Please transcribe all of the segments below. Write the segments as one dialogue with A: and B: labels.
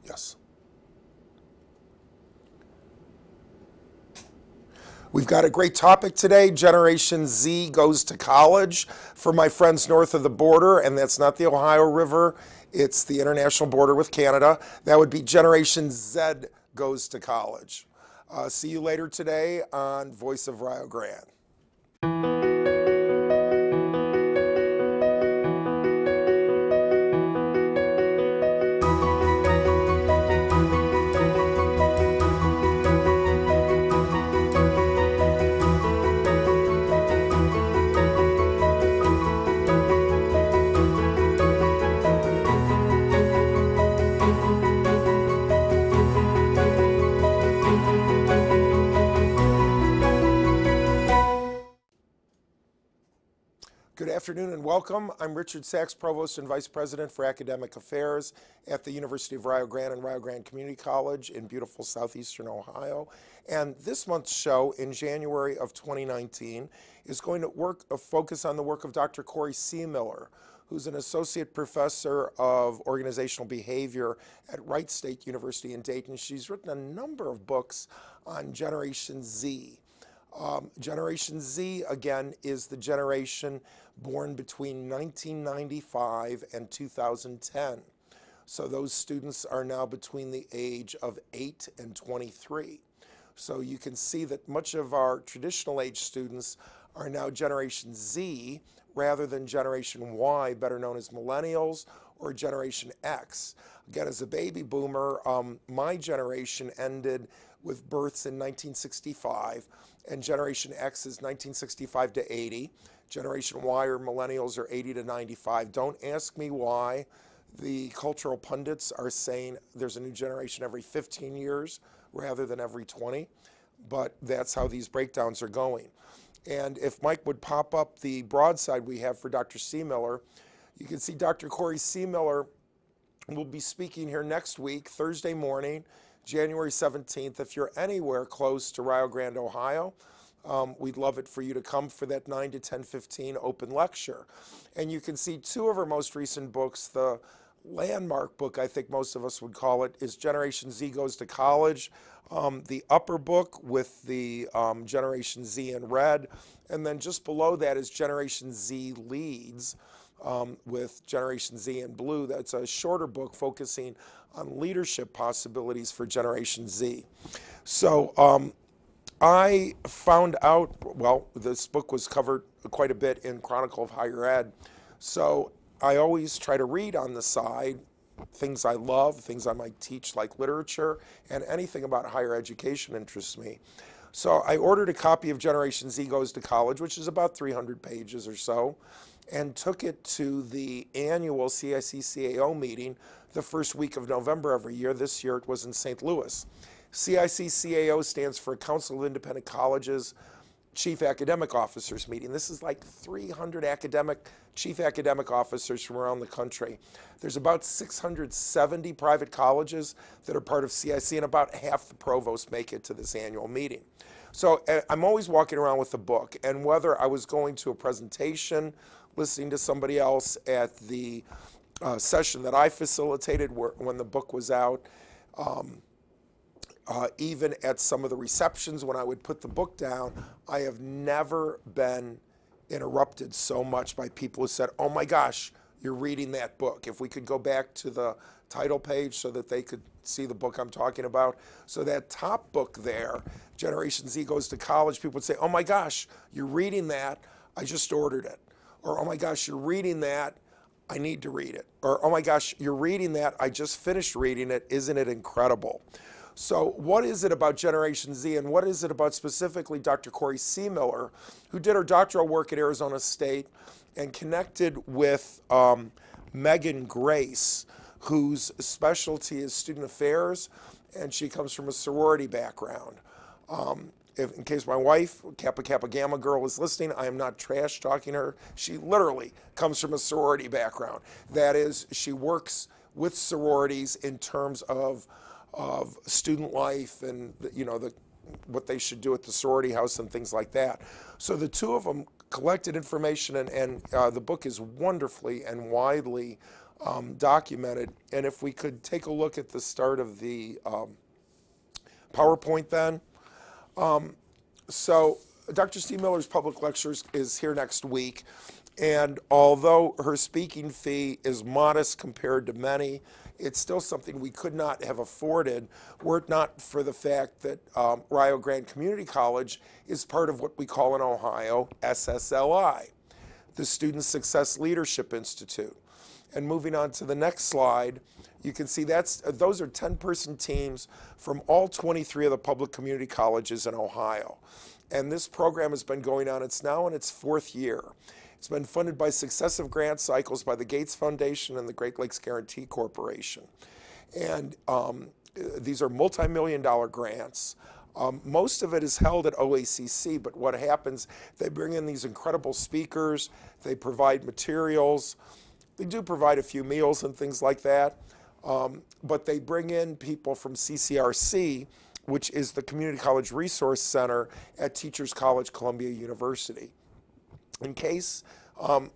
A: Yes. We've got a great topic today. Generation Z goes to college. For my friends north of the border, and that's not the Ohio River, it's the international border with Canada. That would be Generation Z goes to college. See you later today on Voice of Rio Grande. Good afternoon and welcome. I'm Richard Sachs, Provost and Vice President for Academic Affairs at the University of Rio Grande and Rio Grande Community College in beautiful southeastern Ohio. And this month's show in January of 2019 is going to focus on the work of Dr. Seemiller, who's an Associate Professor of Organizational Behavior at Wright State University in Dayton. She's written a number of books on Generation Z. Generation Z, again, is the generation born between 1995 and 2010. So those students are now between the age of 8 and 23. So you can see that much of our traditional age students are now Generation Z rather than Generation Y, better known as millennials, or Generation X. Again, as a baby boomer, my generation ended with births in 1965, and Generation X is 1965 to 80. Generation Y or millennials are 80 to 95. Don't ask me why. The cultural pundits are saying there's a new generation every 15 years rather than every 20, but that's how these breakdowns are going. And if Mike would pop up the broadside we have for Dr. Seemiller, you can see Dr. Seemiller will be speaking here next week, Thursday morning, January 17th. If you're anywhere close to Rio Grande, Ohio, we'd love it for you to come for that 9 to 10:15 open lecture. And you can see two of her most recent books. The landmark book, I think most of us would call it, is Generation Z Goes to College. The upper book with the Generation Z in red. And then just below that is Generation Z Leads with Generation Z in blue. That's a shorter book focusing on leadership possibilities for Generation Z. So I found out, well, this book was covered quite a bit in Chronicle of Higher Ed. So I always try to read on the side things I love, things I might teach like literature, and anything about higher education interests me. So I ordered a copy of Generation Z Goes to College, which is about 300 pages or so, and took it to the annual CIC-CAO meeting the first week of November every year. This year it was in St. Louis. CIC-CAO stands for Council of Independent Colleges Chief Academic Officers meeting. This is like 300 chief academic officers from around the country. There's about 670 private colleges that are part of CIC, and about half the provosts make it to this annual meeting. So I'm always walking around with the book, and whether I was going to a presentation, listening to somebody else at the session that I facilitated when the book was out, even at some of the receptions when I would put the book down, I have never been interrupted so much by people who said, "Oh my gosh, you're reading that book." If we could go back to the title page so that they could see the book I'm talking about. So that top book there, Generation Z Goes to College, people would say, "Oh my gosh, you're reading that, I just ordered it." Or, "Oh my gosh, you're reading that, I need to read it." Or, "Oh my gosh, you're reading that, I just finished reading it, isn't it incredible?" So what is it about Generation Z, and what is it about specifically Dr. Seemiller, who did her doctoral work at Arizona State and connected with Megan Grace, whose specialty is student affairs, and she comes from a sorority background. In case my wife, Kappa Kappa Gamma girl, is listening, I am not trash talking her. She literally comes from a sorority background. That is, she works with sororities in terms of student life and what they should do at the sorority house and things like that. So the two of them collected information, and the book is wonderfully and widely documented. And if we could take a look at the start of the PowerPoint then. So Dr. Seemiller's public lectures is here next week. And although her speaking fee is modest compared to many, it's still something we could not have afforded were it not for the fact that Rio Grande Community College is part of what we call in Ohio SSLI, the Student Success Leadership Institute. And moving on to the next slide, you can see those are 10-person teams from all 23 of the public community colleges in Ohio. And this program has been going on, it's now in its 4th year. It's been funded by successive grant cycles by the Gates Foundation and the Great Lakes Guarantee Corporation. And these are multi-million-dollar grants. Most of it is held at OACC, but what happens, they bring in these incredible speakers, they provide materials, they do provide a few meals and things like that, but they bring in people from CCRC, which is the Community College Resource Center at Teachers College, Columbia University. In case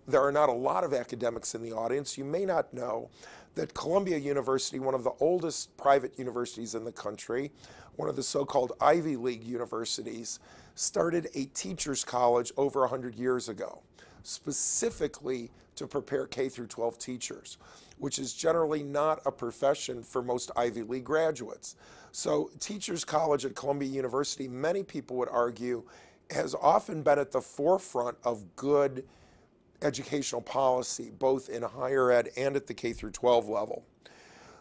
A: there are not a lot of academics in the audience, you may not know that Columbia University, one of the oldest private universities in the country, one of the so-called Ivy League universities, started a teachers college over 100 years ago, specifically to prepare K through 12 teachers, which is generally not a profession for most Ivy League graduates. So Teachers College at Columbia University, many people would argue, has often been at the forefront of good educational policy, both in higher ed and at the K through 12 level.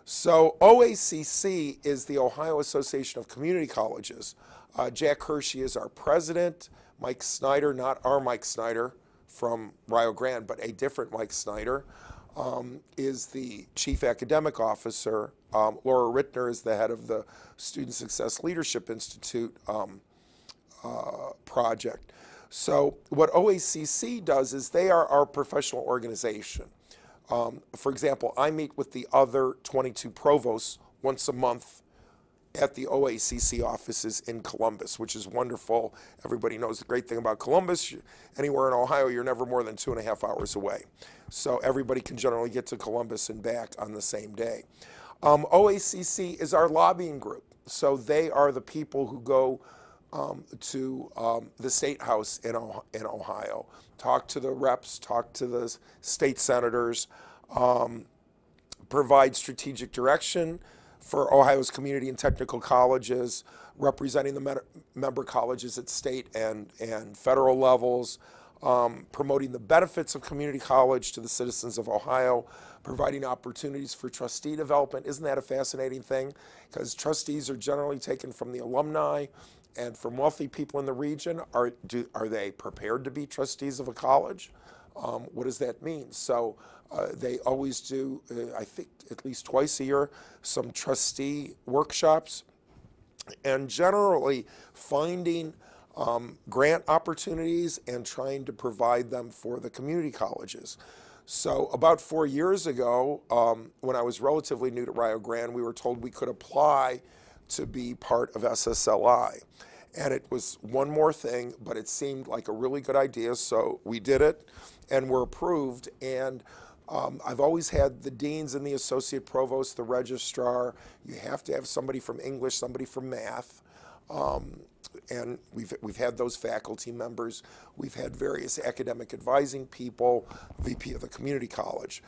A: So OACC is the Ohio Association of Community Colleges. Jack Hershey is our president. Mike Snyder, not our Mike Snyder from Rio Grande, but a different Mike Snyder, is the chief academic officer. Laura Rittner is the head of the Student Success Leadership Institute project. So what OACC does is they are our professional organization. For example, I meet with the other 22 provosts once a month at the OACC offices in Columbus, which is wonderful. Everybody knows the great thing about Columbus. Anywhere in Ohio, you're never more than 2.5 hours away. So everybody can generally get to Columbus and back on the same day. OACC is our lobbying group. So they are the people who go to the State House in Ohio, talk to the reps, talk to the state senators, provide strategic direction for Ohio's community and technical colleges, representing the member colleges at state and federal levels, promoting the benefits of community college to the citizens of Ohio, providing opportunities for trustee development. Isn't that a fascinating thing? Because trustees are generally taken from the alumni and from wealthy people in the region. Are they prepared to be trustees of a college? What does that mean? So they always do, I think at least twice a year, some trustee workshops, and generally finding grant opportunities and trying to provide them for the community colleges. So about 4 years ago, when I was relatively new to Rio Grande, we were told we could apply to be part of SSLI. And it was one more thing, but it seemed like a really good idea, so we did it and were approved. And I've always had the deans and the associate provost, the registrar. You have to have somebody from English, somebody from math. And we've had those faculty members. We've had various academic advising people, VP of the community college.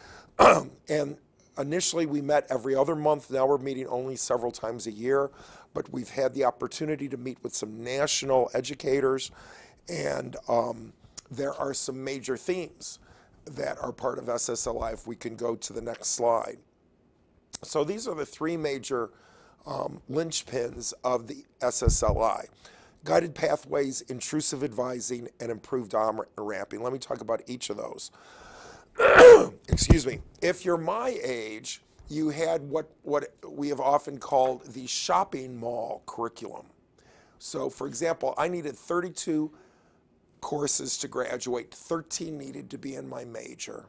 A: And initially we met every other month. Now we're meeting only several times a year, but we've had the opportunity to meet with some national educators, and there are some major themes that are part of SSLI, if we can go to the next slide. So these are the three major linchpins of the SSLI: guided pathways, intrusive advising, and improved on-ramping. Let me talk about each of those. Excuse me. If you're my age, you had what we have often called the shopping mall curriculum. So for example, I needed 32 courses to graduate, 13 needed to be in my major.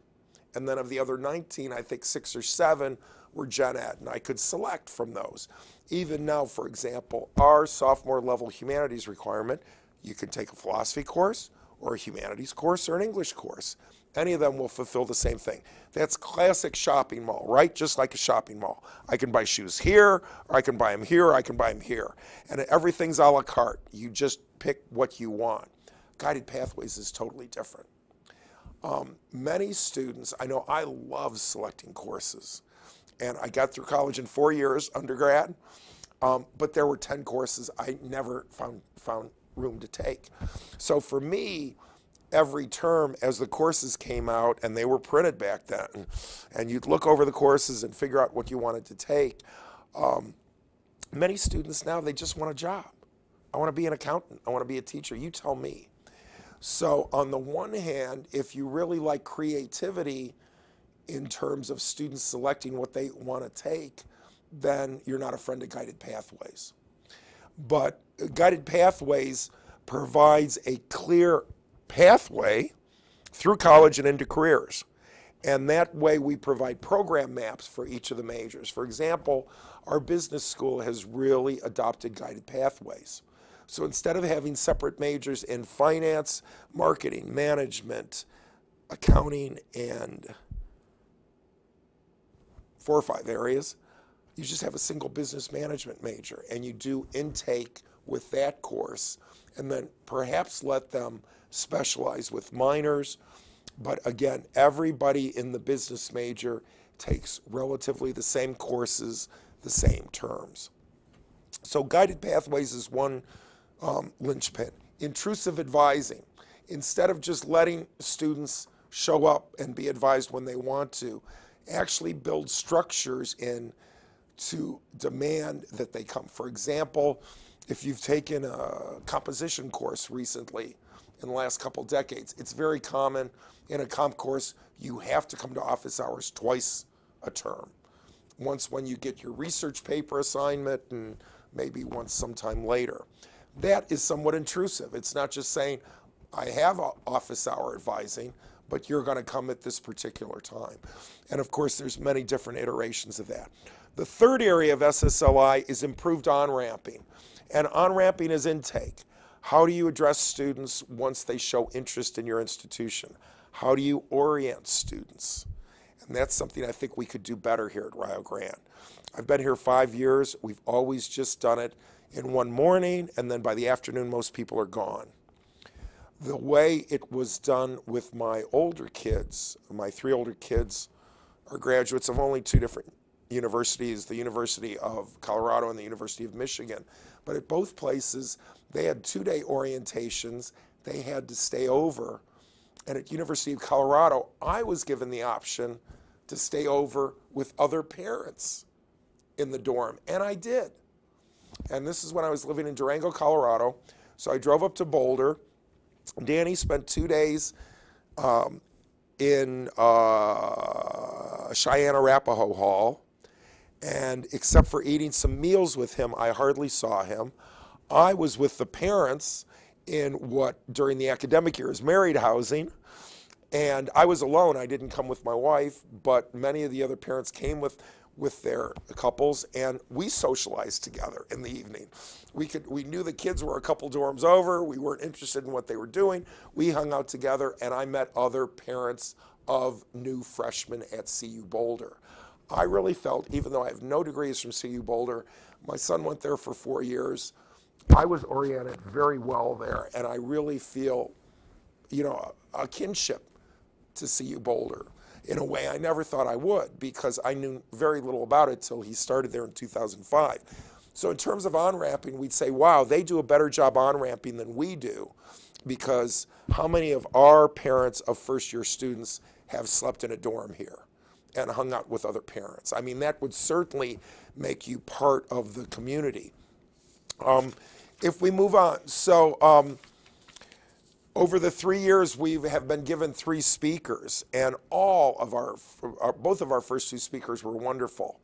A: And then of the other 19, I think 6 or 7 were gen ed, and I could select from those. Even now, for example, our sophomore level humanities requirement, you can take a philosophy course or a humanities course or an English course. Any of them will fulfill the same thing. That's classic shopping mall, right? Just like a shopping mall. I can buy shoes here, or I can buy them here, or I can buy them here. And everything's a la carte. You just pick what you want. Guided Pathways is totally different. Many students, I know I love selecting courses. And I got through college in 4 years, undergrad, but there were 10 courses I never found room to take. So for me, every term as the courses came out, and they were printed back then, and you'd look over the courses and figure out what you wanted to take, many students now, they just want a job. I want to be an accountant. I want to be a teacher. You tell me. So on the one hand, if you really like creativity in terms of students selecting what they want to take, then you're not a friend of Guided Pathways. But Guided Pathways provides a clear pathway through college and into careers. And that way we provide program maps for each of the majors. For example, our business school has really adopted Guided Pathways. So instead of having separate majors in finance, marketing, management, accounting, and 4 or 5 areas, you just have a single business management major, and you do intake with that course, and then perhaps let them specialize with minors. But again, everybody in the business major takes relatively the same courses, the same terms. So Guided Pathways is one linchpin. Intrusive advising. Instead of just letting students show up and be advised when they want to, actually build structures in to demand that they come. For example, if you've taken a composition course recently in the last couple decades, it's very common in a comp course, you have to come to office hours twice a term. Once when you get your research paper assignment, and maybe once sometime later. That is somewhat intrusive. It's not just saying, I have office hour advising, but you're going to come at this particular time. And of course, there's many different iterations of that. The third area of SSLI is improved on-ramping. And on-ramping is intake. How do you address students once they show interest in your institution? How do you orient students? And that's something I think we could do better here at Rio Grande. I've been here 5 years. We've always just done it in one morning, and then by the afternoon, most people are gone. The way it was done with my older kids, my 3 older kids are graduates of only 2 different universities, the University of Colorado and the University of Michigan. But at both places, they had 2-day orientations. They had to stay over. And at University of Colorado, I was given the option to stay over with other parents in the dorm, and I did. And this is when I was living in Durango, Colorado. So I drove up to Boulder. Danny spent 2 days in Cheyenne Arapahoe Hall. And except for eating some meals with him, I hardly saw him. I was with the parents in what during the academic year is married housing. And I was alone. I didn't come with my wife, but many of the other parents came with their couples, and we socialized together in the evening. We knew the kids were a couple dorms over. We weren't interested in what they were doing. We hung out together, and I met other parents of new freshmen at CU Boulder. I really felt, even though I have no degrees from CU Boulder, my son went there for 4 years. I was oriented very well there, and I really feel, a kinship to CU Boulder in a way I never thought I would, because I knew very little about it till he started there in 2005. So in terms of on-ramping, we'd say, wow, they do a better job on-ramping than we do, because how many of our parents of first-year students have slept in a dorm here and hung out with other parents? I mean, that would certainly make you part of the community. If we move on, so over the 3 years, we have been given 3 speakers, and all of both of our first 2 speakers were wonderful.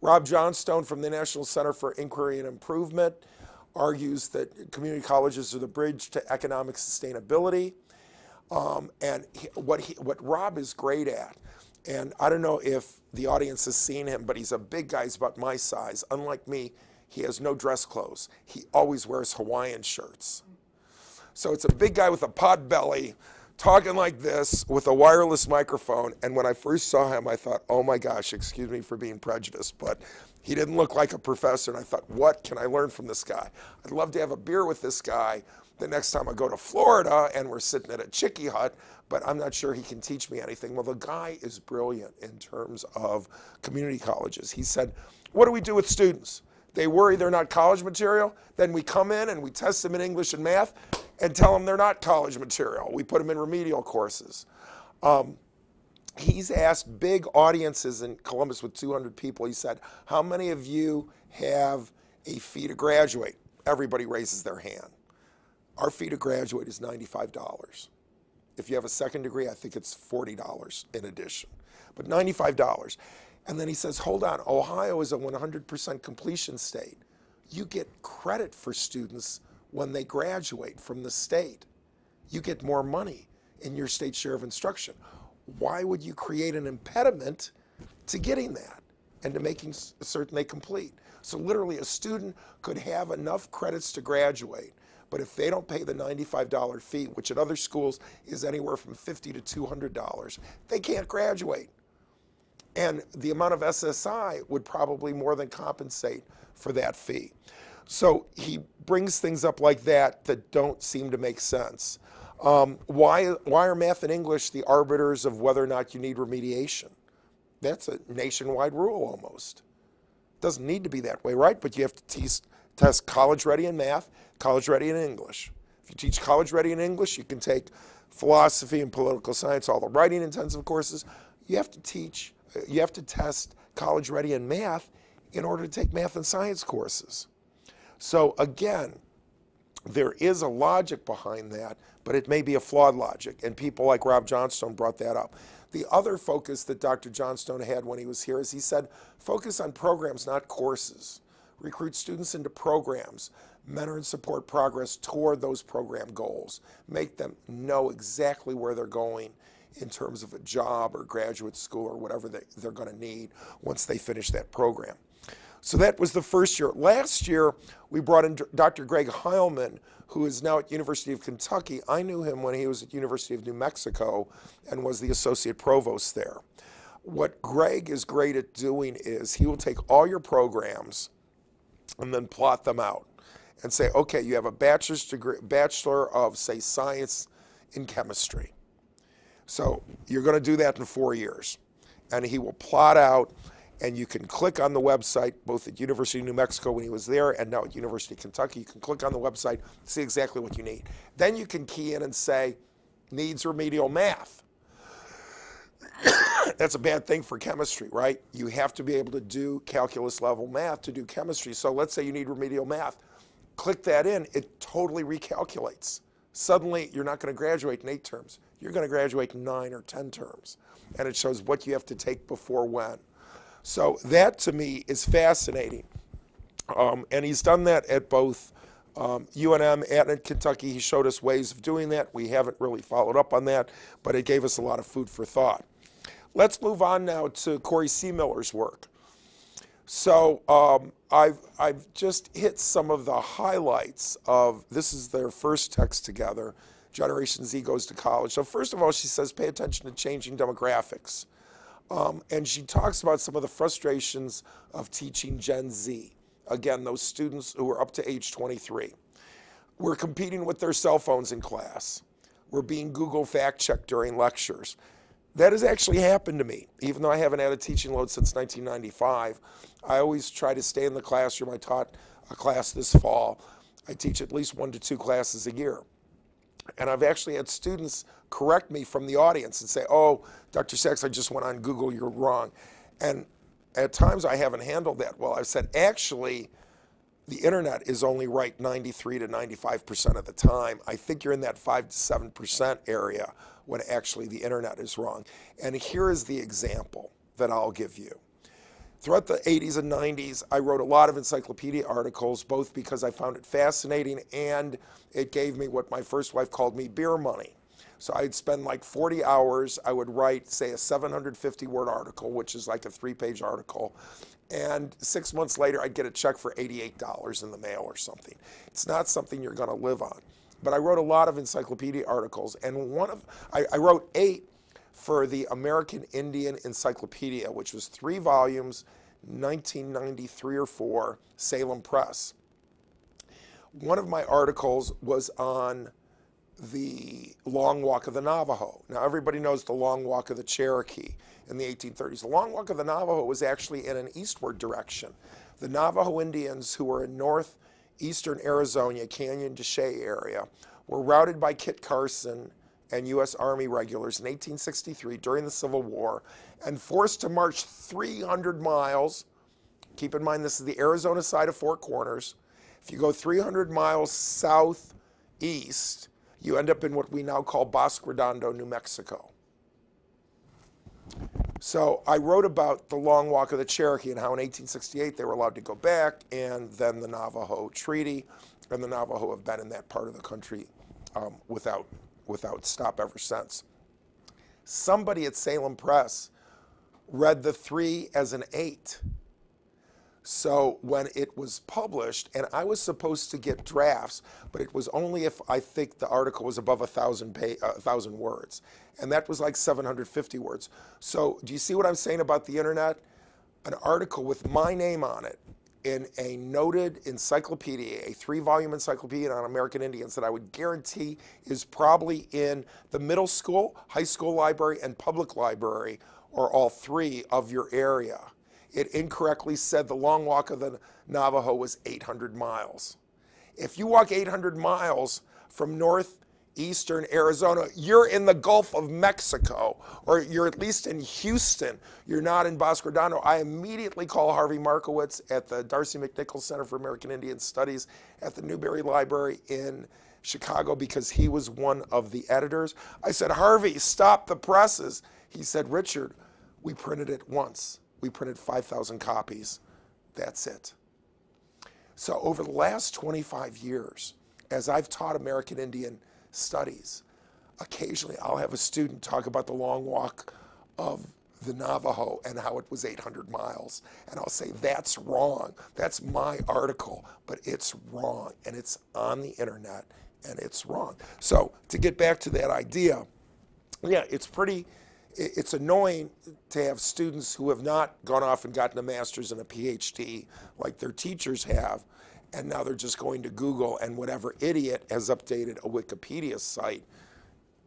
A: Rob Johnstone from the National Center for Inquiry and Improvement argues that community colleges are the bridge to economic sustainability. And what Rob is great at, and I don't know if the audience has seen him, but he's a big guy. He's about my size. Unlike me, he has no dress clothes. He always wears Hawaiian shirts. So it's a big guy with a pot belly talking like this with a wireless microphone. And when I first saw him, I thought, oh my gosh, excuse me for being prejudiced, but he didn't look like a professor. And I thought, what can I learn from this guy? I'd love to have a beer with this guy the next time I go to Florida and we're sitting at a Chicky Hut, but I'm not sure he can teach me anything. Well, the guy is brilliant in terms of community colleges. He said, what do we do with students? They worry they're not college material. Then we come in and we test them in English and math and tell them they're not college material. We put them in remedial courses. He's asked big audiences in Columbus with 200 people. He said, how many of you have a fee to graduate? Everybody raises their hand. Our fee to graduate is $95. If you have a second degree, I think it's $40 in addition, but $95. And then he says, hold on, Ohio is a 100% completion state. You get credit for students when they graduate from the state. You get more money in your state share of instruction. Why would you create an impediment to getting that and to making certain they complete? So literally a student could have enough credits to graduate, but if they don't pay the $95 fee, which at other schools is anywhere from $50 to $200, they can't graduate. And the amount of SSI would probably more than compensate for that fee. So he brings things up like that that don't seem to make sense. Why are math and English the arbiters of whether or not you need remediation? That's a nationwide rule almost. Doesn't need to be that way, right? But you have to test college ready in math, college ready in English. If you teach college ready in English, you can take philosophy and political science, all the writing intensive courses. You have to test college ready in math in order to take math and science courses. So again, there is a logic behind that, but it may be a flawed logic, and people like Rob Johnstone brought that up. The other focus that Dr. Johnstone had when he was here is he said, focus on programs, not courses. Recruit students into programs, mentor and support progress toward those program goals. Make them know exactly where they're going in terms of a job or graduate school or whatever they're going to need once they finish that program. So that was the first year. Last year, we brought in Dr. Greg Heilman, who is now at University of Kentucky. I knew him when he was at University of New Mexico and was the associate provost there. What Greg is great at doing is he will take all your programs and then plot them out and say, okay, you have a bachelor's degree, bachelor of, say, science in chemistry. So you're going to do that in 4 years. And he will plot out, and you can click on the website, both at University of New Mexico when he was there and now at University of Kentucky. You can click on the website, see exactly what you need. Then you can key in and say, needs remedial math. That's a bad thing for chemistry, right? You have to be able to do calculus level math to do chemistry. So let's say you need remedial math. Click that in, it totally recalculates. Suddenly, you're not going to graduate in 8 terms. You're going to graduate in 9 or 10 terms. And it shows what you have to take before when. So that, to me, is fascinating. And he's done that at both UNM and at Kentucky. He showed us ways of doing that. We haven't really followed up on that, but it gave us a lot of food for thought. Let's move on now to Corey Seemiller's work. So I've just hit some of the highlights of, this is their first text together, Generation Z Goes to College. So first of all, she says, pay attention to changing demographics. And she talks about some of the frustrations of teaching Gen Z. Again, those students who are up to age 23. We're competing with their cell phones in class. We're being Google fact-checked during lectures. That has actually happened to me. Even though I haven't had a teaching load since 1995, I always try to stay in the classroom. I taught a class this fall. I teach at least 1 to 2 classes a year. And I've actually had students correct me from the audience and say, oh, Dr. Sachs, I just went on Google, you're wrong. And at times I haven't handled that well. I've said, actually, the internet is only right 93 to 95% of the time. I think you're in that 5 to 7% area when actually the internet is wrong. And here is the example that I'll give you. Throughout the 80s and 90s, I wrote a lot of encyclopedia articles, both because I found it fascinating and it gave me what my first wife called me beer money. So I'd spend like 40 hours, I would write, say, a 750-word article, which is like a 3-page article, and 6 months later, I'd get a check for $88 in the mail or something. It's not something you're going to live on. but I wrote a lot of encyclopedia articles, and I wrote 8 for the American Indian Encyclopedia, which was 3 volumes, 1993 or 4, Salem Press. One of my articles was on the Long Walk of the Navajo. Now, everybody knows the Long Walk of the Cherokee in the 1830s. The Long Walk of the Navajo was actually in an eastward direction. The Navajo Indians, who were in northeastern Arizona, Canyon de Chelly area, were routed by Kit Carson and U.S. Army regulars in 1863 during the Civil War and forced to march 300 miles. Keep in mind, this is the Arizona side of Four Corners. If you go 300 miles southeast, you end up in what we now call Bosque Redondo, New Mexico. So I wrote about the Long Walk of the Cherokee and how in 1868 they were allowed to go back, and then the Navajo Treaty, and the Navajo have been in that part of the country without stop ever since. Somebody at Salem Press read the 3 as an 8. So when it was published, and I was supposed to get drafts, but it was only if I think the article was above 1,000 words. And that was like 750 words. So do you see what I'm saying about the internet? An article with my name on it in a noted encyclopedia, a 3-volume encyclopedia on American Indians that I would guarantee is probably in the middle school, high school library, and public library, or all 3 of your area. It incorrectly said the Long Walk of the Navajo was 800 miles. If you walk 800 miles from northeastern Arizona, you're in the Gulf of Mexico, or you're at least in Houston. You're not in Bosque Redondo. I immediately call Harvey Markowitz at the Darcy McNichols Center for American Indian Studies at the Newberry Library in Chicago, because he was one of the editors. I said, Harvey, stop the presses. He said, Richard, we printed it once. We printed 5,000 copies. That's it. So over the last 25 years, as I've taught American Indian studies, occasionally I'll have a student talk about the Long Walk of the Navajo and how it was 800 miles. And I'll say, that's wrong. That's my article, but it's wrong. And it's on the internet, and it's wrong. So to get back to that idea, yeah, it's annoying to have students who have not gone off and gotten a master's and a PhD like their teachers have, and now they're just going to Google, and whatever idiot has updated a Wikipedia site,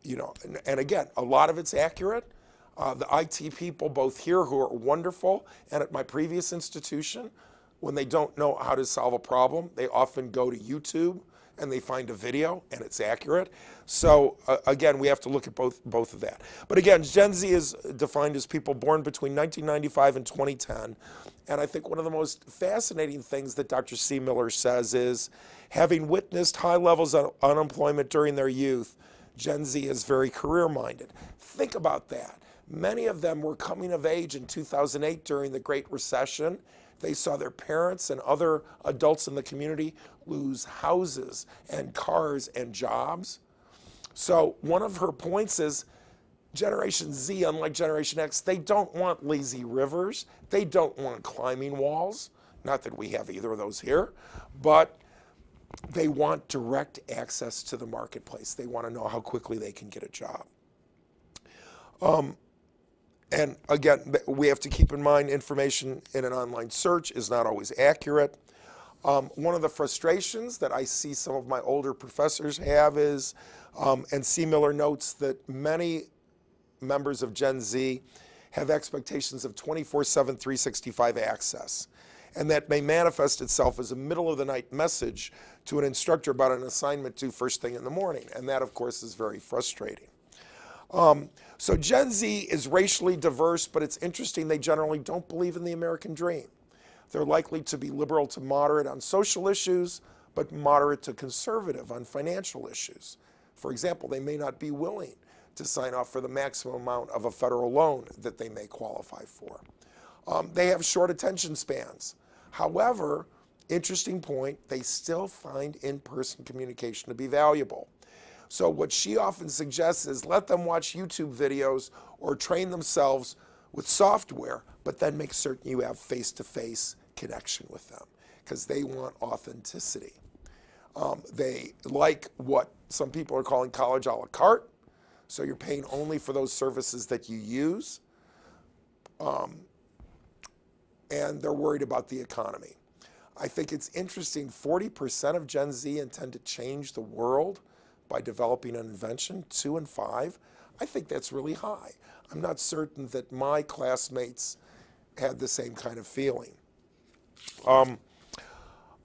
A: you know, and again, a lot of it's accurate. The IT people, both here who are wonderful and at my previous institution, when they don't know how to solve a problem, they often go to YouTube and they find a video, and it's accurate. So again, we have to look at both of that. But again, Gen Z is defined as people born between 1995 and 2010. And I think one of the most fascinating things that Dr. Seemiller says is, having witnessed high levels of unemployment during their youth, Gen Z is very career-minded. Think about that. Many of them were coming of age in 2008 during the Great Recession. They saw their parents and other adults in the community lose houses and cars and jobs. So one of her points is, Generation Z, unlike Generation X, they don't want lazy rivers. They don't want climbing walls. Not that we have either of those here, but they want direct access to the marketplace. They want to know how quickly they can get a job. And again, we have to keep in mind, information in an online search is not always accurate. One of the frustrations that I see some of my older professors have is, and Seemiller notes that many members of Gen Z have expectations of 24/7, 365 access. And that may manifest itself as a middle-of-the-night message to an instructor about an assignment due first thing in the morning. And that, of course, is very frustrating. So Gen Z is racially diverse, but it's interesting, they generally don't believe in the American dream. They're likely to be liberal to moderate on social issues, but moderate to conservative on financial issues. For example, they may not be willing to sign off for the maximum amount of a federal loan that they may qualify for. They have short attention spans. However, interesting point, they still find in-person communication to be valuable. So what she often suggests is let them watch YouTube videos or train themselves with software, but then make certain you have face-to-face connection with them, because they want authenticity. They like what some people are calling college a la carte, so you're paying only for those services that you use. And they're worried about the economy. I think it's interesting, 40% of Gen Z intend to change the world by developing an invention, 2 in 5. I think that's really high. I'm not certain that my classmates had the same kind of feeling.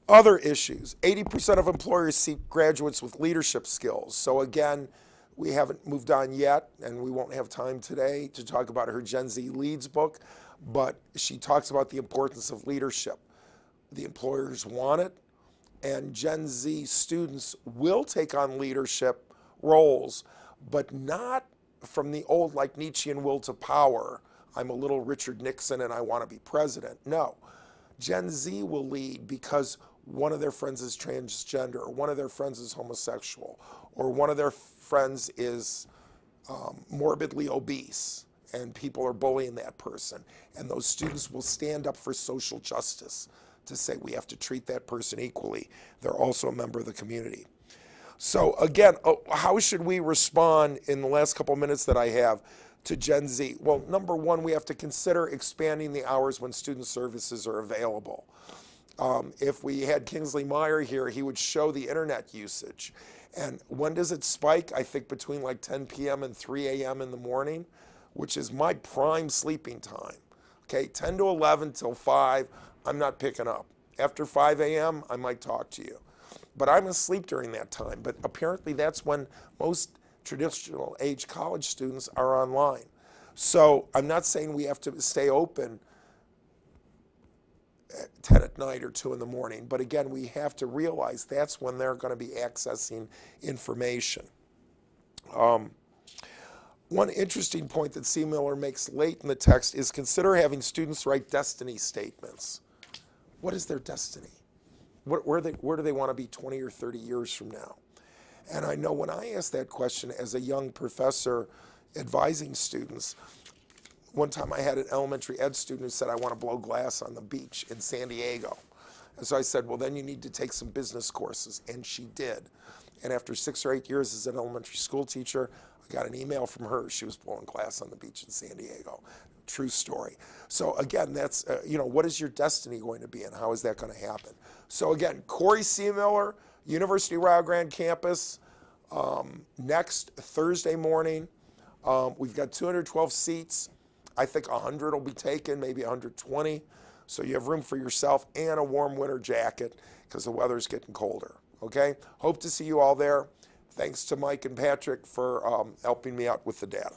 A: Other issues, 80% of employers seek graduates with leadership skills. So again, we haven't moved on yet, and we won't have time today to talk about her Gen Z Leads book, but she talks about the importance of leadership. The employers want it, and Gen Z students will take on leadership roles, but not from the old, like Nietzschean will to power. I'm a little Richard Nixon and I want to be president. No, Gen Z will lead because one of their friends is transgender, or one of their friends is homosexual, or one of their friends is morbidly obese, and people are bullying that person. And those students will stand up for social justice to say we have to treat that person equally. They're also a member of the community. So again, how should we respond in the last couple minutes that I have to Gen Z? Well, number one, we have to consider expanding the hours when student services are available. If we had Kingsley Meyer here, he would show the internet usage. And when does it spike? I think between like 10 p.m. and 3 a.m. in the morning, which is my prime sleeping time. Okay, 10 to 11 till 5, I'm not picking up. After 5 a.m., I might talk to you. But I'm asleep during that time. But apparently that's when most traditional age college students are online. So I'm not saying we have to stay open at 10 at night or 2 in the morning. But again, we have to realize that's when they're going to be accessing information. One interesting point that Seemiller makes late in the text is consider having students write destiny statements. What is their destiny? Where do they want to be 20 or 30 years from now? And I know when I asked that question as a young professor advising students, one time I had an elementary ed student who said, I want to blow glass on the beach in San Diego. And so I said, well, then you need to take some business courses. And she did. And after 6 or 8 years as an elementary school teacher, I got an email from her. She was blowing glass on the beach in San Diego. True story. So again, that's, what is your destiny going to be and how is that going to happen? So again, Corey Seemiller, University of Rio Grande campus, next Thursday morning. We've got 212 seats. I think 100 will be taken, maybe 120. So you have room for yourself and a warm winter jacket because the weather's getting colder. Okay? Hope to see you all there. Thanks to Mike and Patrick for helping me out with the data.